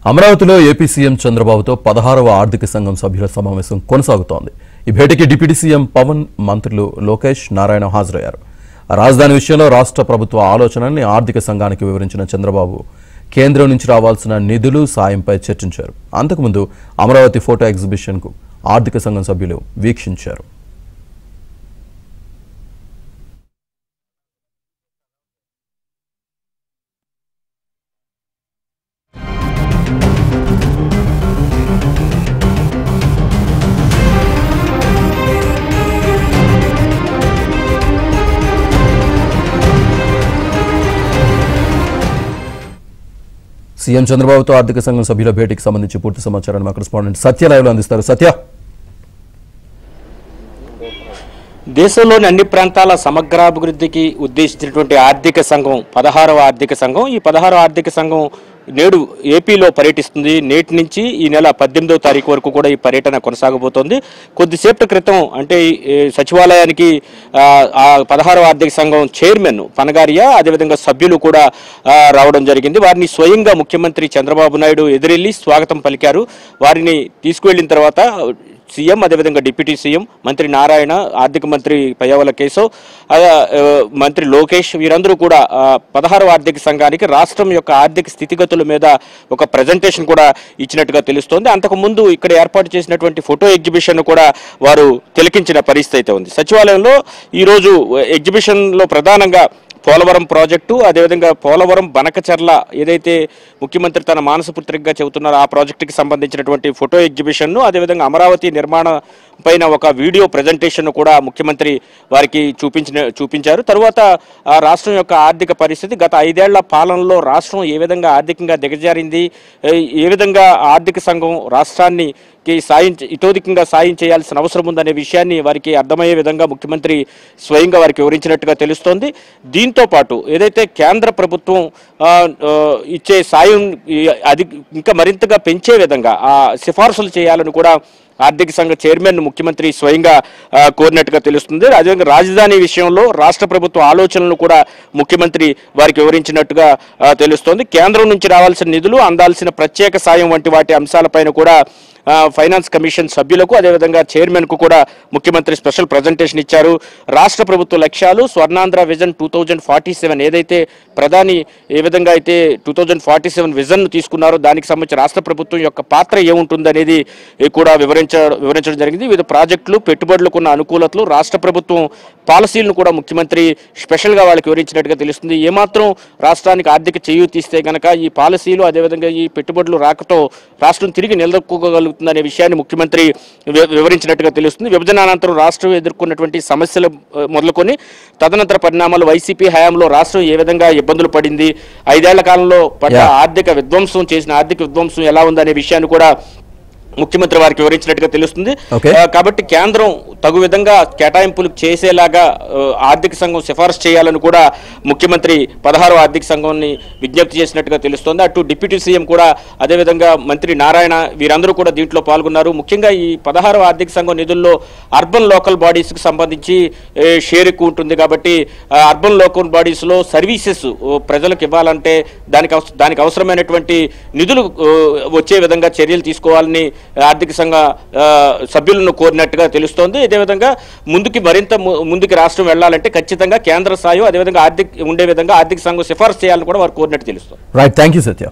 అమరావతిలో AP CM చంద్రబాబుతో 16వ ఆర్థిక సంఘం సభ్యుల సమావేశం కొనసాగుతోంది. ఈ భేటీకి డిప్యూటీ సీఎం పవన్, మంత్రులు లోకేష్, నారాయణ హాజరయ్యారు. రాజధాని విషయంలో రాష్ట్ర ప్రభుత్వ ఆలోచనల్ని ఆర్థిక సంఘానికి వివరించిన చంద్రబాబు కేంద్రం నుంచి రావాల్సిన నిధులు, సాయంపై చర్చించారు. అంతకుముందు అమరావతి ఫోటో ఎగ్జిబిషన్కు ఆర్థిక సంఘం సభ్యులు వీక్షించారు. సీఎం చంద్రబాబుతో ఆర్థిక సంఘం సభ్యుల భేటీకి సంబంధించి పూర్తి సమాచారాన్ని మా కరెస్పాండెంట్ సత్య లైవ్లో అందిస్తారు. సత్య, దేశంలోని అన్ని ప్రాంతాల సమగ్రాభివృద్ధికి ఉద్దేశించినటువంటి ఆర్థిక సంఘం 16వ ఆర్థిక సంఘం. ఈ 16వ ఆర్థిక సంఘం నేడు ఏపీలో పర్యటిస్తుంది. నేటి నుంచి ఈ నెల 18వ తారీఖు వరకు కూడా ఈ పర్యటన కొనసాగబోతోంది. కొద్దిసేపటి క్రితం అంటే సచివాలయానికి 16వ ఆర్థిక సంఘం చైర్మన్ పనగారియా, అదేవిధంగా సభ్యులు కూడా రావడం జరిగింది. వారిని స్వయంగా ముఖ్యమంత్రి చంద్రబాబు నాయుడు ఎదురెళ్లి స్వాగతం పలికారు. వారిని తీసుకువెళ్లిన తర్వాత సీఎం, అదేవిధంగా డిప్యూటీ సీఎం, మంత్రి నారాయణ, ఆర్థిక మంత్రి పయ్యావుల కేశవ్, మంత్రి లోకేష్ వీరందరూ కూడా 16వ ఆర్థిక సంఘానికి రాష్ట్రం యొక్క ఆర్థిక స్థితిగతుల మీద ఒక ప్రజెంటేషన్ కూడా ఇచ్చినట్టుగా తెలుస్తోంది. అంతకుముందు ఇక్కడ ఏర్పాటు చేసినటువంటి ఫోటో ఎగ్జిబిషన్ కూడా వారు తిలకించిన పరిస్థితి అయితే ఉంది. సచివాలయంలో ఈరోజు ఎగ్జిబిషన్లో ప్రధానంగా పోలవరం ప్రాజెక్టు, అదేవిధంగా పోలవరం బనకచర్ల ఏదైతే ముఖ్యమంత్రి తన మానసపుత్రికగా చెబుతున్నారో ఆ ప్రాజెక్టుకి సంబంధించినటువంటి ఫోటో ఎగ్జిబిషన్ను, అదేవిధంగా అమరావతి నిర్మాణ పైన ఒక వీడియో ప్రజెంటేషన్ కూడా ముఖ్యమంత్రి వారికి చూపించారు. తరువాత రాష్ట్రం యొక్క ఆర్థిక పరిస్థితి, గత 5 ఏళ్ల పాలనలో రాష్ట్రం ఏ విధంగా ఆర్థికంగా దిగజారింది, ఏ విధంగా ఆర్థిక సంఘం రాష్ట్రాన్ని ఇతోధికంగా సాయం చేయాల్సిన అవసరం ఉందనే విషయాన్ని వారికి అర్థమయ్యే విధంగా ముఖ్యమంత్రి స్వయంగా వారికి వివరించినట్టుగా తెలుస్తోంది. దీంతో పాటు ఏదైతే కేంద్ర ప్రభుత్వం ఇచ్చే సాయం అది ఇంకా మరింతగా పెంచే విధంగా సిఫార్సులు చేయాలని కూడా ఆర్థిక సంఘ చైర్మన్ ముఖ్యమంత్రి స్వయంగా కోరినట్టుగా తెలుస్తుంది. అదేవిధంగా రాజధాని విషయంలో రాష్ట్ర ప్రభుత్వ ఆలోచనలు కూడా ముఖ్యమంత్రి వారికి వివరించినట్టుగా తెలుస్తోంది. కేంద్రం నుంచి రావాల్సిన నిధులు, అందాల్సిన ప్రత్యేక సాయం వంటి వాటి అంశాలపైన కూడా ఫైనాన్స్ కమిషన్ సభ్యులకు, అదేవిధంగా చైర్మన్కు కూడా ముఖ్యమంత్రి స్పెషల్ ప్రజెంటేషన్ ఇచ్చారు. రాష్ట్ర ప్రభుత్వ లక్ష్యాలు, స్వర్ణాంధ్ర విజన్ 2047 ఏదైతే ప్రధాని ఏ విధంగా అయితే 2047 విజన్ను తీసుకున్నారో దానికి సంబంధించి రాష్ట్ర ప్రభుత్వం యొక్క పాత్ర ఏముంటుందనేది కూడా వివరించడం జరిగింది. వివిధ ప్రాజెక్టులు, పెట్టుబడులకు ఉన్న అనుకూలతలు, రాష్ట్ర ప్రభుత్వం పాలసీలను కూడా ముఖ్యమంత్రి స్పెషల్గా వాళ్ళకి వివరించినట్టుగా తెలుస్తుంది. ఏమాత్రం రాష్ట్రానికి ఆర్థిక చేయూతీస్తే కనుక ఈ పాలసీలు, అదేవిధంగా ఈ పెట్టుబడులు రాకతో రాష్ట్రం తిరిగి నిలదొక్కుకోగలుగుతుందనే విషయాన్ని ముఖ్యమంత్రి వివరించినట్టుగా తెలుస్తుంది. విభజన అనంతరం రాష్ట్రం ఎదుర్కొన్నటువంటి సమస్యలు మొదలుకొని తదనంతర పరిణామాలు, వైసీపీ హయాంలో రాష్ట్రం ఏ విధంగా ఇబ్బందులు పడింది, 5 ఏళ్ల కాలంలో పడ్డ ఆర్థిక విధ్వంసం, చేసిన ఆర్థిక విధ్వంసం ఎలా ఉందనే విషయాన్ని కూడా ముఖ్యమంత్రి వారికి వివరించినట్టుగా తెలుస్తుంది. కాబట్టి కేంద్రం తగు విధంగా కేటాయింపులు చేసేలాగా ఆర్థిక సంఘం సిఫార్సు చేయాలని కూడా ముఖ్యమంత్రి 16వ ఆర్థిక సంఘాన్ని విజ్ఞప్తి చేసినట్టుగా తెలుస్తోంది. అటు డిప్యూటీ సీఎం కూడా, అదేవిధంగా మంత్రి నారాయణ వీరందరూ కూడా దీంట్లో పాల్గొన్నారు. ముఖ్యంగా ఈ 16వ ఆర్థిక సంఘం నిధుల్లో అర్బన్ లోకల్ బాడీస్కి సంబంధించి షేర్ ఎక్కువ ఉంటుంది. కాబట్టి అర్బన్ లోకల్ బాడీస్లో సర్వీసెస్ ప్రజలకు ఇవ్వాలంటే దానికి అవసరమైనటువంటి నిధులు వచ్చే విధంగా చర్యలు తీసుకోవాలని ఆర్థిక సంఘ సభ్యులను కోరినట్టుగా తెలుస్తోంది. అదేవిధంగా మరింత ముందుకు రాష్ట్రం వెళ్లాలంటే ఖచ్చితంగా కేంద్ర స్థాయి, అదేవిధంగా ఉండే విధంగా ఆర్థిక సంఘం సిఫార్సు చేయాలని కూడా వారు కోరినట్టు తెలుస్తుంది. Right, thank you Satya.